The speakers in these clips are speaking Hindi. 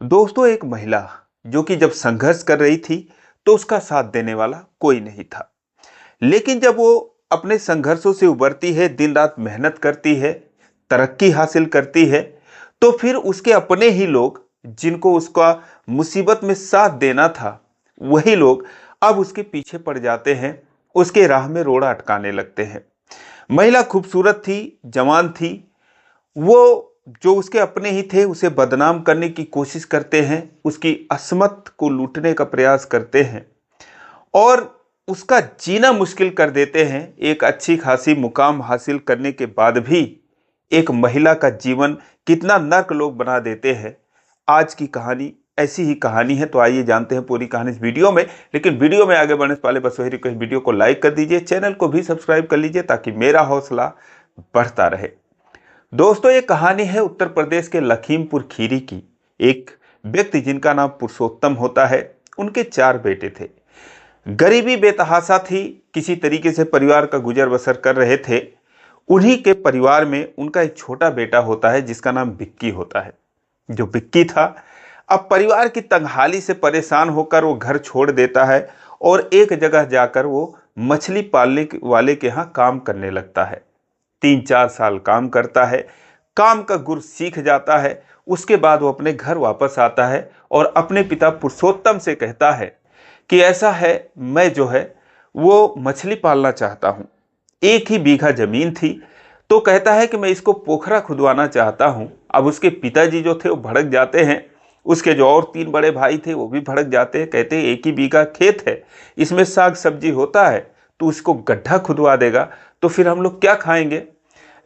दोस्तों, एक महिला जो कि जब संघर्ष कर रही थी तो उसका साथ देने वाला कोई नहीं था। लेकिन जब वो अपने संघर्षों से उबरती है, दिन रात मेहनत करती है, तरक्की हासिल करती है, तो फिर उसके अपने ही लोग, जिनको उसका मुसीबत में साथ देना था, वही लोग अब उसके पीछे पड़ जाते हैं, उसके राह में रोड़ा अटकाने लगते हैं। महिला खूबसूरत थी, जवान थी। वो जो उसके अपने ही थे उसे बदनाम करने की कोशिश करते हैं, उसकी असमत को लूटने का प्रयास करते हैं और उसका जीना मुश्किल कर देते हैं। एक अच्छी खासी मुकाम हासिल करने के बाद भी एक महिला का जीवन कितना नर्क लोग बना देते हैं। आज की कहानी ऐसी ही कहानी है, तो आइए जानते हैं पूरी कहानी इस वीडियो में। लेकिन वीडियो में आगे बढ़ने से पहले बस वही रिक्वेस्ट, वीडियो को लाइक कर दीजिए, चैनल को भी सब्सक्राइब कर लीजिए ताकि मेरा हौसला बढ़ता रहे। दोस्तों, ये कहानी है उत्तर प्रदेश के लखीमपुर खीरी की। एक व्यक्ति जिनका नाम पुरुषोत्तम होता है, उनके 4 बेटे थे। गरीबी बेतहाशा थी, किसी तरीके से परिवार का गुजर बसर कर रहे थे। उन्हीं के परिवार में उनका एक छोटा बेटा होता है जिसका नाम विक्की होता है। जो विक्की था, अब परिवार की तंगहाली से परेशान होकर वो घर छोड़ देता है और एक जगह जाकर वो मछली पालने वाले के यहाँ काम करने लगता है। 3-4 साल काम करता है, काम का गुर सीख जाता है। उसके बाद वो अपने घर वापस आता है और अपने पिता पुरुषोत्तम से कहता है कि ऐसा है, मैं जो है वो मछली पालना चाहता हूँ। 1 ही बीघा जमीन थी, तो कहता है कि मैं इसको पोखरा खुदवाना चाहता हूँ। अब उसके पिताजी जो थे वो भड़क जाते हैं, उसके जो और 3 बड़े भाई थे वो भी भड़क जाते हैं। कहते हैं 1 ही बीघा खेत है, इसमें साग सब्जी होता है, तो उसको गड्ढा खुदवा देगा तो फिर हम लोग क्या खाएंगे।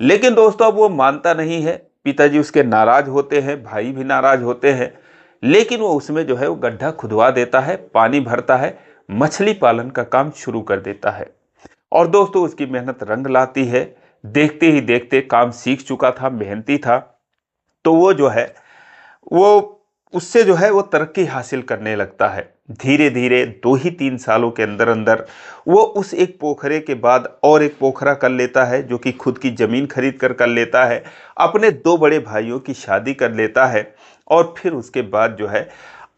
लेकिन दोस्तों, अब वो मानता नहीं है। पिताजी उसके नाराज होते हैं, भाई भी नाराज होते हैं। लेकिन वो उसमें जो है वो गड्ढा खुदवा देता है, पानी भरता है, मछली पालन का काम शुरू कर देता है। और दोस्तों, उसकी मेहनत रंग लाती है। देखते ही देखते काम सीख चुका था, मेहनती था, तो वो जो है वो उससे जो है वो तरक्की हासिल करने लगता है। धीरे धीरे 2 ही 3 सालों के अंदर अंदर वो उस एक पोखरे के बाद और एक पोखरा कर लेता है, जो कि खुद की जमीन खरीद कर लेता है। अपने 2 बड़े भाइयों की शादी कर लेता है और फिर उसके बाद जो है,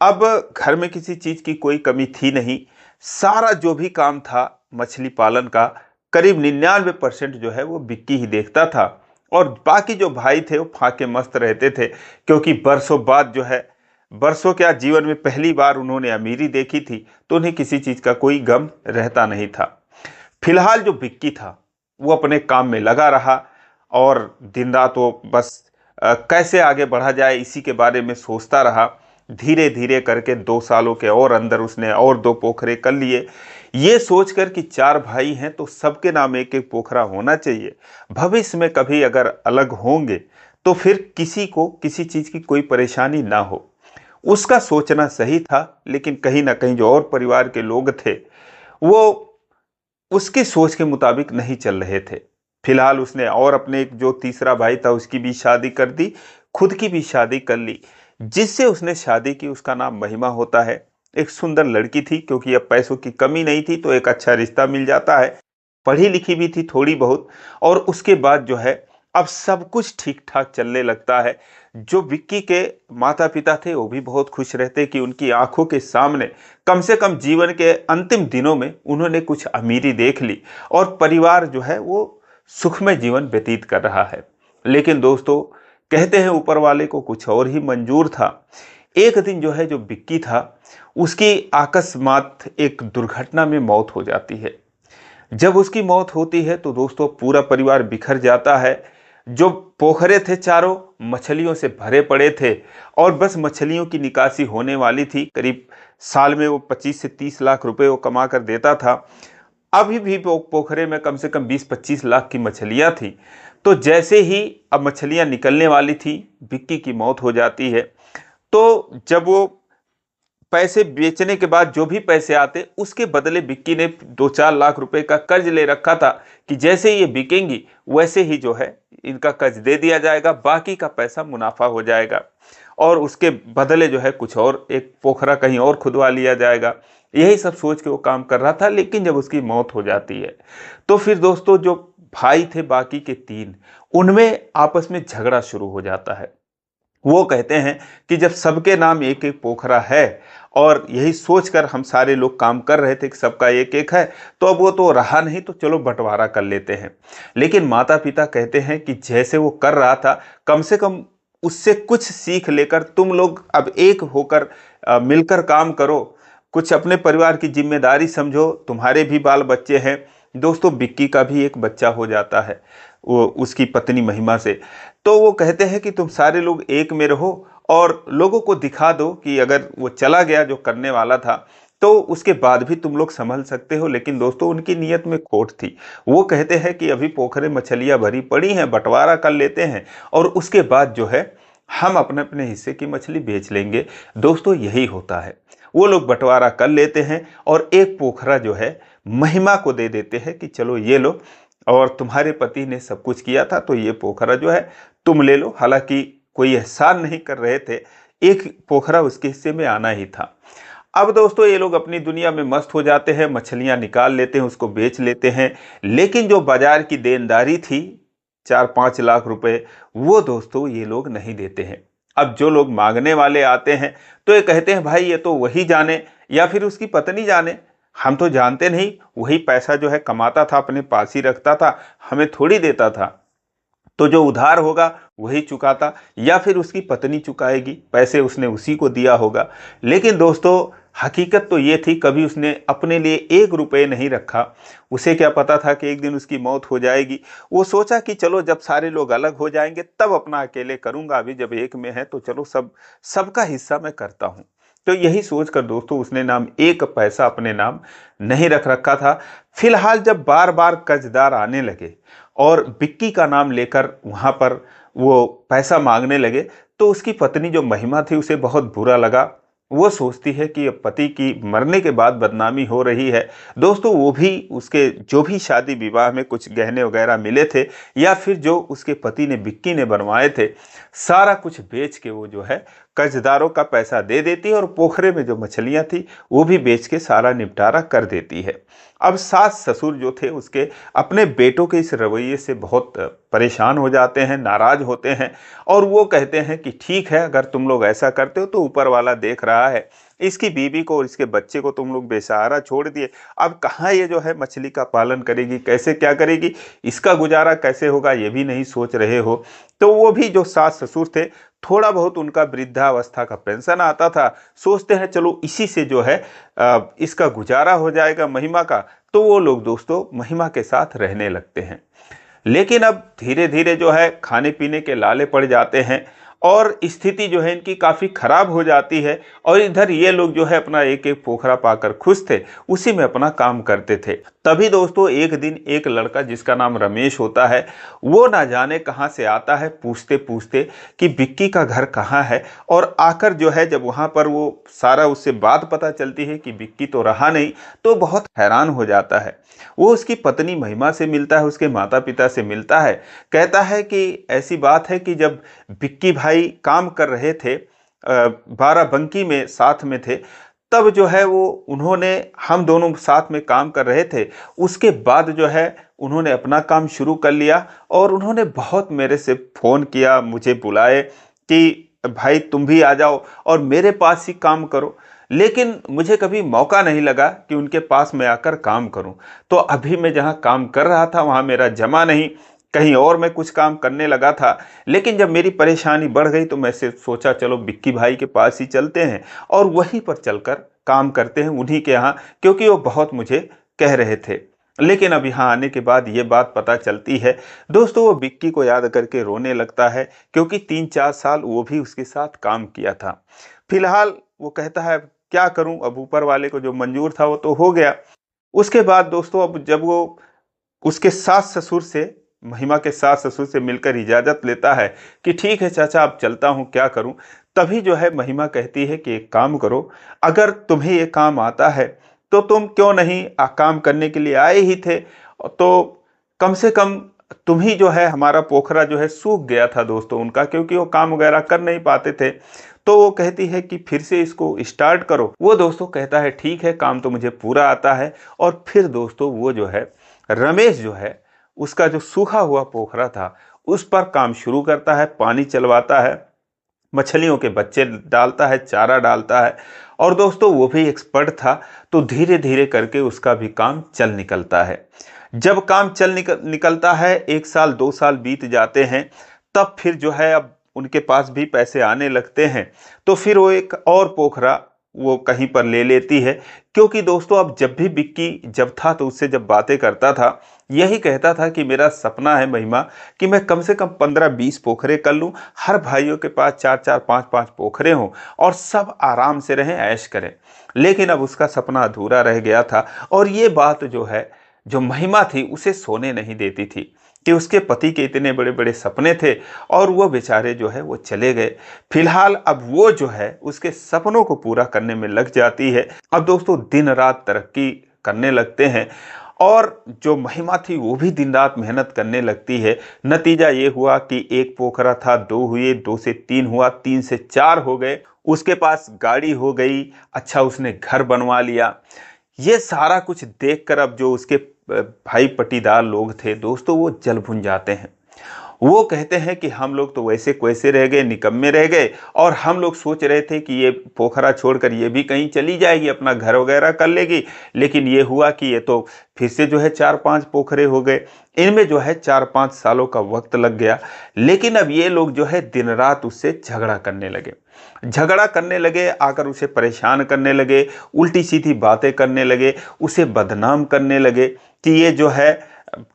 अब घर में किसी चीज की कोई कमी थी नहीं। सारा जो भी काम था मछली पालन का, करीब 99% जो है वो विक्की ही देखता था। और बाकी जो भाई थे वो फाके मस्त रहते थे, क्योंकि बरसों बाद जो है, बरसों क्या, जीवन में पहली बार उन्होंने अमीरी देखी थी, तो उन्हें किसी चीज का कोई गम रहता नहीं था। फिलहाल जो विक्की था वो अपने काम में लगा रहा और दिन रात वो बस कैसे आगे बढ़ा जाए इसी के बारे में सोचता रहा। धीरे धीरे करके 2 सालों के और अंदर उसने और 2 पोखरे कर लिए, ये सोचकर कि 4 भाई हैं तो सबके नाम एक एक पोखरा होना चाहिए। भविष्य में कभी अगर अलग होंगे तो फिर किसी को किसी चीज की कोई परेशानी ना हो। उसका सोचना सही था, लेकिन कहीं ना कहीं जो और परिवार के लोग थे वो उसकी सोच के मुताबिक नहीं चल रहे थे। फिलहाल उसने और अपने एक जो तीसरा भाई था उसकी भी शादी कर दी, खुद की भी शादी कर ली। जिससे उसने शादी की उसका नाम महिमा होता है। एक सुंदर लड़की थी, क्योंकि अब पैसों की कमी नहीं थी तो एक अच्छा रिश्ता मिल जाता है। पढ़ी लिखी भी थी थोड़ी बहुत। और उसके बाद जो है अब सब कुछ ठीक ठाक चलने लगता है। जो विक्की के माता पिता थे वो भी बहुत खुश रहते कि उनकी आंखों के सामने कम से कम जीवन के अंतिम दिनों में उन्होंने कुछ अमीरी देख ली और परिवार जो है वो सुखमय जीवन व्यतीत कर रहा है। लेकिन दोस्तों, कहते हैं ऊपर वाले को कुछ और ही मंजूर था। एक दिन जो है, जो विक्की था उसकी अकस्मात एक दुर्घटना में मौत हो जाती है। जब उसकी मौत होती है तो दोस्तों पूरा परिवार बिखर जाता है। जो पोखरे थे चारों मछलियों से भरे पड़े थे और बस मछलियों की निकासी होने वाली थी। करीब साल में वो 25 से 30 लाख रुपए वो कमा कर देता था। अभी भी पोखरे में कम से कम 20-25 लाख की मछलियां थी। तो जैसे ही अब मछलियां निकलने वाली थी, विक्की की मौत हो जाती है। तो जब वो पैसे बेचने के बाद जो भी पैसे आते उसके बदले विक्की ने 2-4 लाख रुपए का कर्ज ले रखा था कि जैसे ही ये बिकेंगी वैसे ही जो है इनका कर्ज दे दिया जाएगा, बाकी का पैसा मुनाफा हो जाएगा और उसके बदले जो है कुछ और एक पोखरा कहीं और खुदवा लिया जाएगा। यही सब सोच के वो काम कर रहा था। लेकिन जब उसकी मौत हो जाती है तो फिर दोस्तों, जो भाई थे बाकी के 3, उनमें आपस में झगड़ा शुरू हो जाता है। वो कहते हैं कि जब सबके नाम एक एक पोखरा है और यही सोचकर हम सारे लोग काम कर रहे थे कि सबका एक एक है, तो अब वो तो रहा नहीं, तो चलो बंटवारा कर लेते हैं। लेकिन माता पिता कहते हैं कि जैसे वो कर रहा था, कम से कम उससे कुछ सीख लेकर तुम लोग अब एक होकर मिलकर काम करो, कुछ अपने परिवार की जिम्मेदारी समझो, तुम्हारे भी बाल बच्चे हैं। दोस्तों, बिक्की का भी एक बच्चा हो जाता है वो उसकी पत्नी महिमा से। तो वो कहते हैं कि तुम सारे लोग एक में रहो और लोगों को दिखा दो कि अगर वो चला गया जो करने वाला था, तो उसके बाद भी तुम लोग संभल सकते हो। लेकिन दोस्तों, उनकी नीयत में खोट थी। वो कहते हैं कि अभी पोखरे मछलियां भरी पड़ी हैं, बंटवारा कर लेते हैं और उसके बाद जो है हम अपने अपने हिस्से की मछली बेच लेंगे। दोस्तों, यही होता है। वो लोग बंटवारा कर लेते हैं और एक पोखरा जो है महिमा को दे देते हैं कि चलो ये लो, और तुम्हारे पति ने सब कुछ किया था तो ये पोखरा जो है तुम ले लो। हालांकि कोई एहसान नहीं कर रहे थे, एक पोखरा उसके हिस्से में आना ही था। अब दोस्तों, ये लोग अपनी दुनिया में मस्त हो जाते हैं, मछलियां निकाल लेते हैं, उसको बेच लेते हैं। लेकिन जो बाजार की देनदारी थी 4-5 लाख रुपए, वो दोस्तों ये लोग नहीं देते हैं। अब जो लोग मांगने वाले आते हैं तो ये कहते हैं भाई ये तो वही जाने या फिर उसकी पत्नी जाने, हम तो जानते नहीं, वही पैसा जो है कमाता था, अपने पास ही रखता था, हमें थोड़ी देता था। तो जो उधार होगा वही चुकाता या फिर उसकी पत्नी चुकाएगी, पैसे उसने उसी को दिया होगा। लेकिन दोस्तों, हकीकत तो ये थी, कभी उसने अपने लिए 1 रुपये नहीं रखा। उसे क्या पता था कि एक दिन उसकी मौत हो जाएगी। वो सोचा कि चलो जब सारे लोग अलग हो जाएंगे तब अपना अकेले करूंगा, अभी जब एक में है तो चलो सबका हिस्सा मैं करता हूँ। तो यही सोचकर दोस्तों, उसने नाम 1 पैसा अपने नाम नहीं रख रखा था। फिलहाल जब बार बार कर्जदार आने लगे और बिक्की का नाम लेकर वहां पर वो पैसा मांगने लगे, तो उसकी पत्नी जो महिमा थी उसे बहुत बुरा लगा। वो सोचती है कि अब पति की मरने के बाद बदनामी हो रही है। दोस्तों, वो भी उसके जो भी शादी विवाह में कुछ गहने वगैरह मिले थे या फिर जो उसके पति ने बिक्की ने बनवाए थे, सारा कुछ बेच के वो जो है कर्जदारों का पैसा दे देती है और पोखरे में जो मछलियां थी वो भी बेच के सारा निपटारा कर देती है। अब सास ससुर जो थे उसके अपने बेटों के इस रवैये से बहुत परेशान हो जाते हैं, नाराज होते हैं और वो कहते हैं कि ठीक है, अगर तुम लोग ऐसा करते हो तो ऊपर वाला देख रहा है। इसकी बीवी को और इसके बच्चे को तुम लोग बेसहारा छोड़ दिए, अब कहाँ ये जो है मछली का पालन करेगी, कैसे क्या करेगी, इसका गुजारा कैसे होगा, ये भी नहीं सोच रहे हो। तो वो भी जो सास ससुर थे, थोड़ा बहुत उनका वृद्धावस्था का पेंशन आता था, सोचते हैं चलो इसी से जो है इसका गुजारा हो जाएगा महिमा का। तो वो लोग दोस्तों महिमा के साथ रहने लगते हैं। लेकिन अब धीरे धीरे जो है खाने पीने के लाले पड़ जाते हैं और स्थिति जो है इनकी काफ़ी खराब हो जाती है। और इधर ये लोग जो है अपना एक एक पोखरा पाकर खुश थे, उसी में अपना काम करते थे। तभी दोस्तों एक दिन एक लड़का जिसका नाम रमेश होता है, वो ना जाने कहाँ से आता है पूछते पूछते कि बिक्की का घर कहाँ है। और आकर जो है जब वहाँ पर वो सारा उससे बात पता चलती है कि बिक्की तो रहा नहीं, तो बहुत हैरान हो जाता है। वो उसकी पत्नी महिमा से मिलता है, उसके माता पिता से मिलता है, कहता है कि ऐसी बात है कि जब बिक्की भाई काम कर रहे थे, बाराबंकी में साथ में थे, तब जो है वो उन्होंने हम दोनों साथ में काम कर रहे थे। उसके बाद जो है उन्होंने अपना काम शुरू कर लिया और उन्होंने बहुत मेरे से फ़ोन किया, मुझे बुलाए कि भाई तुम भी आ जाओ और मेरे पास ही काम करो। लेकिन मुझे कभी मौका नहीं लगा कि उनके पास मैं आकर काम करूं। तो अभी मैं जहां काम कर रहा था वहां मेरा जमा नहीं, कहीं और मैं कुछ काम करने लगा था। लेकिन जब मेरी परेशानी बढ़ गई तो मैं से सोचा चलो बिक्की भाई के पास ही चलते हैं और वहीं पर चलकर काम करते हैं उन्हीं के यहाँ, क्योंकि वो बहुत मुझे कह रहे थे। लेकिन अब यहाँ आने के बाद ये बात पता चलती है दोस्तों, वो बिक्की को याद करके रोने लगता है, क्योंकि 3-4 साल वो भी उसके साथ काम किया था। फिलहाल वो कहता है क्या करूं, अब ऊपर वाले को जो मंजूर था वो तो हो गया। उसके बाद दोस्तों अब जब वो उसके सास ससुर से, महिमा के सास ससुर से मिलकर इजाज़त लेता है कि ठीक है चाचा अब चलता हूँ, क्या करूँ, तभी जो है महिमा कहती है कि एक काम करो, अगर तुम्हें ये काम आता है तो तुम क्यों नहीं काम करने के लिए आए ही थे, तो कम से कम तुम ही जो है, हमारा पोखरा जो है सूख गया था दोस्तों उनका, क्योंकि वो काम वगैरह कर नहीं पाते थे। तो वो कहती है कि फिर से इसको स्टार्ट करो। वो दोस्तों कहता है ठीक है, काम तो मुझे पूरा आता है। और फिर दोस्तों वो जो है रमेश जो है उसका जो सूखा हुआ पोखरा था उस पर काम शुरू करता है, पानी चलवाता है। मछलियों के बच्चे डालता है, चारा डालता है। और दोस्तों वो भी एक्सपर्ट था, तो धीरे धीरे करके उसका भी काम चल निकलता है। जब काम चल निकलता है, 1 साल 2 साल बीत जाते हैं, तब फिर जो है अब उनके पास भी पैसे आने लगते हैं, तो फिर वो एक और पोखरा वो कहीं पर ले लेती है। क्योंकि दोस्तों अब जब भी विक्की जब था तो उससे जब बातें करता था, यही कहता था कि मेरा सपना है महिमा कि मैं कम से कम 15-20 पोखरे कर लूं, हर भाइयों के पास 4-4 5-5 पोखरे हों और सब आराम से रहें, ऐश करें। लेकिन अब उसका सपना अधूरा रह गया था, और ये बात जो है, जो महिमा थी, उसे सोने नहीं देती थी कि उसके पति के इतने बड़े बड़े सपने थे और वो बेचारे जो है वो चले गए। फिलहाल अब वो जो है उसके सपनों को पूरा करने में लग जाती है। अब दोस्तों दिन रात तरक्की करने लगते हैं, और जो महिमा थी वो भी दिन रात मेहनत करने लगती है। नतीजा ये हुआ कि 1 पोखरा था, 2 हुए, 2 से 3 हुआ, 3 से 4 हो गए। उसके पास गाड़ी हो गई, अच्छा उसने घर बनवा लिया। ये सारा कुछ देखकर अब जो उसके भाई पटीदार लोग थे दोस्तों, वो जल भुन जाते हैं। वो कहते हैं कि हम लोग तो वैसे कैसे रह गए, निकम्मे रह गए, और हम लोग सोच रहे थे कि ये पोखरा छोड़कर ये भी कहीं चली जाएगी, अपना घर वगैरह कर लेगी। लेकिन ये हुआ कि ये तो फिर से जो है 4-5 पोखरे हो गए। इनमें जो है 4-5 सालों का वक्त लग गया। लेकिन अब ये लोग जो है दिन रात उससे झगड़ा करने लगे, आकर उसे परेशान करने लगे, उल्टी सीधी बातें करने लगे, उसे बदनाम करने लगे कि ये जो है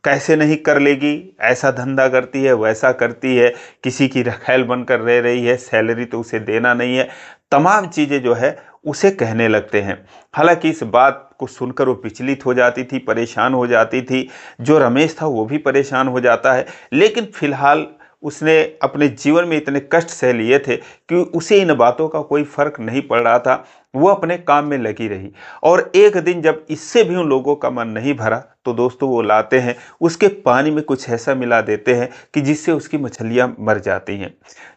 कैसे नहीं कर लेगी, ऐसा धंधा करती है, वैसा करती है, किसी की रखैल बनकर रह रही है, सैलरी तो उसे देना नहीं है। तमाम चीज़ें जो है उसे कहने लगते हैं। हालांकि इस बात को सुनकर वो विचलित हो जाती थी, परेशान हो जाती थी। जो रमेश था वो भी परेशान हो जाता है। लेकिन फिलहाल उसने अपने जीवन में इतने कष्ट सह लिए थे कि उसे इन बातों का कोई फर्क नहीं पड़ रहा था। वो अपने काम में लगी रही, और एक दिन जब इससे भी उन लोगों का मन नहीं भरा, तो दोस्तों वो लाते हैं, उसके पानी में कुछ ऐसा मिला देते हैं कि जिससे उसकी मछलियां मर जाती हैं।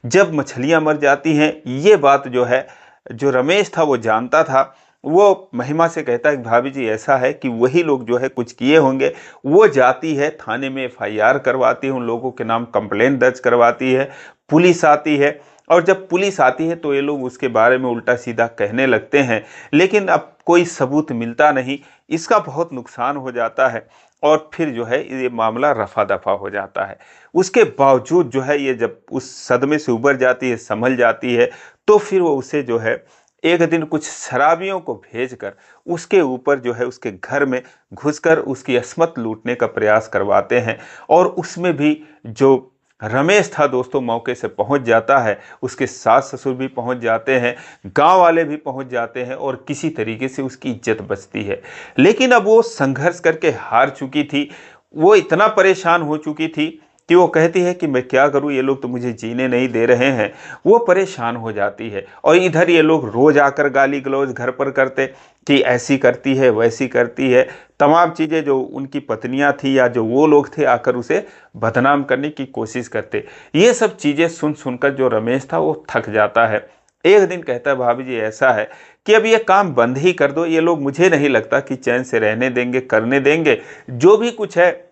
जब मछलियां मर जाती हैं, ये बात जो है, जो रमेश था वो जानता था। वो महिमा से कहता है कि भाभी जी ऐसा है कि वही लोग जो है कुछ किए होंगे। वो जाती है थाने में, FIR करवाती है, उन लोगों के नाम कंप्लेंट दर्ज करवाती है। पुलिस आती है, और जब पुलिस आती है तो ये लोग उसके बारे में उल्टा सीधा कहने लगते हैं। लेकिन अब कोई सबूत मिलता नहीं, इसका बहुत नुकसान हो जाता है, और फिर जो है ये मामला रफा दफा हो जाता है। उसके बावजूद जो है ये जब उस सदमे से उबर जाती है, संभल जाती है, तो फिर वो उसे जो है एक दिन कुछ शराबियों को भेजकर उसके ऊपर जो है उसके घर में घुसकर उसकी अस्मत लूटने का प्रयास करवाते हैं। और उसमें भी जो रमेश था दोस्तों मौके से पहुंच जाता है, उसके सास ससुर भी पहुंच जाते हैं, गांव वाले भी पहुंच जाते हैं, और किसी तरीके से उसकी इज्जत बचती है। लेकिन अब वो संघर्ष करके हार चुकी थी, वो इतना परेशान हो चुकी थी कि वो कहती है कि मैं क्या करूं, ये लोग तो मुझे जीने नहीं दे रहे हैं। वो परेशान हो जाती है, और इधर ये लोग रोज आकर गाली गलौज घर पर करते कि ऐसी करती है, वैसी करती है। तमाम चीज़ें जो उनकी पत्नियां थी या जो वो लोग थे आकर उसे बदनाम करने की कोशिश करते। ये सब चीज़ें सुन सुनकर जो रमेश था वो थक जाता है। एक दिन कहता है भाभी जी ऐसा है कि अब ये काम बंद ही कर दो, ये लोग मुझे नहीं लगता कि चैन से रहने देंगे, करने देंगे। जो भी कुछ है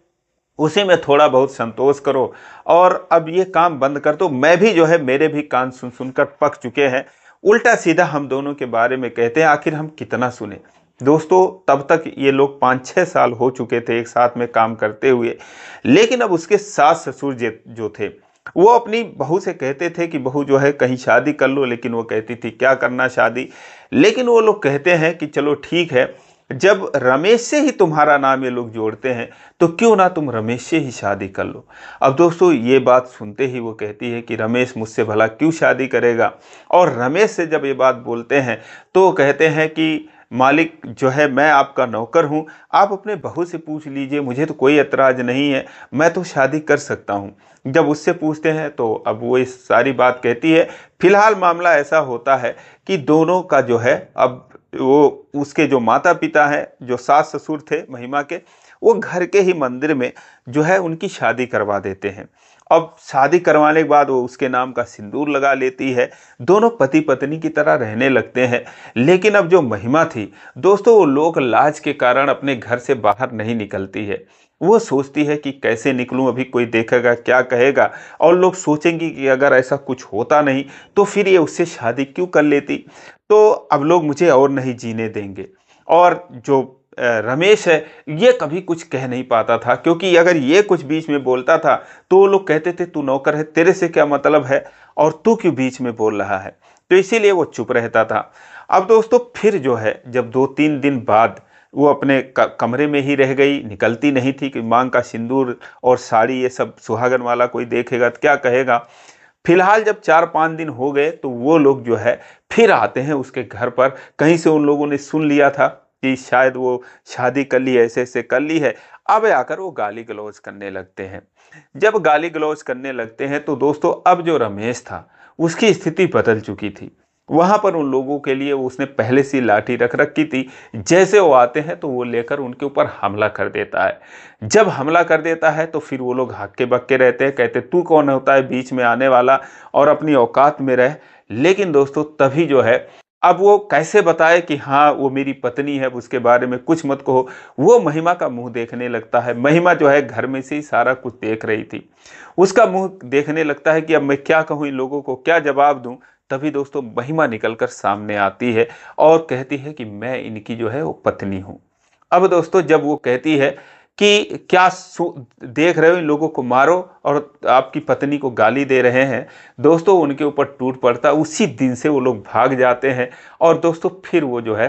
उसी में थोड़ा बहुत संतोष करो, और अब ये काम बंद कर दो। मैं भी जो है, मेरे भी कान सुन सुनकर पक चुके हैं। उल्टा सीधा हम दोनों के बारे में कहते हैं, आखिर हम कितना सुने। दोस्तों तब तक ये लोग 5-6 साल हो चुके थे एक साथ में काम करते हुए। लेकिन अब उसके सास ससुर जो थे, वो अपनी बहू से कहते थे कि बहू जो है कहीं शादी कर लो, लेकिन वो कहती थी क्या करना शादी। लेकिन वो लोग कहते हैं कि चलो ठीक है, जब रमेश से ही तुम्हारा नाम ये लोग जोड़ते हैं तो क्यों ना तुम रमेश से ही शादी कर लो। अब दोस्तों ये बात सुनते ही वो कहती है कि रमेश मुझसे भला क्यों शादी करेगा। और रमेश से जब ये बात बोलते हैं तो वो कहते हैं कि मालिक जो है मैं आपका नौकर हूँ, आप अपने बहू से पूछ लीजिए, मुझे तो कोई एतराज़ नहीं है, मैं तो शादी कर सकता हूँ। जब उससे पूछते हैं तो अब वो इस सारी बात कहती है। फिलहाल मामला ऐसा होता है कि दोनों का जो है, अब वो उसके जो माता पिता हैं, जो सास ससुर थे महिमा के, वो घर के ही मंदिर में जो है उनकी शादी करवा देते हैं। अब शादी करवाने के बाद वो उसके नाम का सिंदूर लगा लेती है, दोनों पति पत्नी की तरह रहने लगते हैं। लेकिन अब जो महिमा थी दोस्तों, वो लोक लाज के कारण अपने घर से बाहर नहीं निकलती है। वो सोचती है कि कैसे निकलूं, अभी कोई देखेगा क्या कहेगा, और लोग सोचेंगे कि अगर ऐसा कुछ होता नहीं तो फिर ये उससे शादी क्यों कर लेती, तो अब लोग मुझे और नहीं जीने देंगे। और जो रमेश है, ये कभी कुछ कह नहीं पाता था, क्योंकि अगर ये कुछ बीच में बोलता था तो वो लोग कहते थे तू नौकर है, तेरे से क्या मतलब है और तू क्यों बीच में बोल रहा है, तो इसीलिए वो चुप रहता था। अब दोस्तों फिर जो है जब 2-3 दिन बाद वो अपने कमरे में ही रह गई, निकलती नहीं थी कि मांग का सिंदूर और साड़ी ये सब सुहागन वाला कोई देखेगा तो क्या कहेगा। फिलहाल जब 4-5 दिन हो गए तो वो लोग जो है फिर आते हैं उसके घर पर। कहीं से उन लोगों ने सुन लिया था कि शायद वो शादी कर ली, ऐसे ऐसे कर ली है। अब आकर वो गाली गलौज करने लगते हैं। जब गाली गलौज करने लगते हैं तो दोस्तों अब जो रमेश था उसकी स्थिति बदल चुकी थी। वहां पर उन लोगों के लिए उसने पहले से लाठी रख रखी थी। जैसे वो आते हैं तो वो लेकर उनके ऊपर हमला कर देता है। जब हमला कर देता है तो फिर वो लोग हक्के बक्के रहते हैं, कहते तू कौन होता है बीच में आने वाला, और अपनी औकात में रह। लेकिन दोस्तों तभी जो है, अब वो कैसे बताए कि हाँ वो मेरी पत्नी है, उसके बारे में कुछ मत कहो। वो महिमा का मुंह देखने लगता है। महिमा जो है घर में से ही सारा कुछ देख रही थी, उसका मुंह देखने लगता है कि अब मैं क्या कहूँ इन लोगों को, क्या जवाब दूं। तभी दोस्तों महिमा निकलकर सामने आती है और कहती है कि मैं इनकी जो है वो पत्नी हूं। अब दोस्तों जब वो कहती है कि क्या देख रहे हो, इन लोगों को मारो, और आपकी पत्नी को गाली दे रहे हैं, दोस्तों उनके ऊपर टूट पड़ता। उसी दिन से वो लोग भाग जाते हैं और दोस्तों फिर वो जो है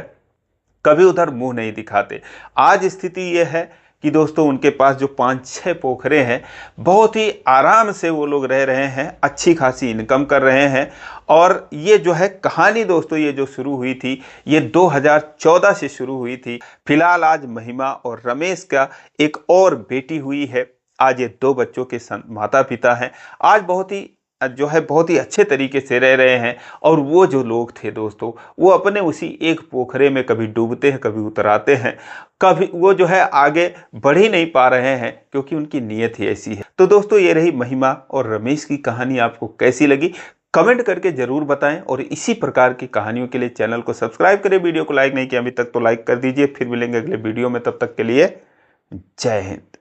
कभी उधर मुंह नहीं दिखाते। आज स्थिति ये है कि दोस्तों उनके पास जो 5-6 पोखरे हैं, बहुत ही आराम से वो लोग रह रहे हैं, अच्छी खासी इनकम कर रहे हैं। और ये जो है कहानी दोस्तों, ये जो शुरू हुई थी ये 2014 से शुरू हुई थी। फिलहाल आज महिमा और रमेश का एक और बेटी हुई है। आज ये 2 बच्चों के माता पिता हैं। आज बहुत ही जो है बहुत ही अच्छे तरीके से रह रहे हैं। और वो जो लोग थे दोस्तों, वो अपने उसी एक पोखरे में कभी डूबते हैं, कभी उतराते हैं, कभी वो जो है आगे बढ़ ही नहीं पा रहे हैं, क्योंकि उनकी नीयत ही ऐसी है। तो दोस्तों ये रही महिमा और रमेश की कहानी। आपको कैसी लगी कमेंट करके जरूर बताएं, और इसी प्रकार की कहानियों के लिए चैनल को सब्सक्राइब करें। वीडियो को लाइक नहीं किया अभी तक तो लाइक कर दीजिए। फिर मिलेंगे अगले वीडियो में, तब तक के लिए जय हिंद।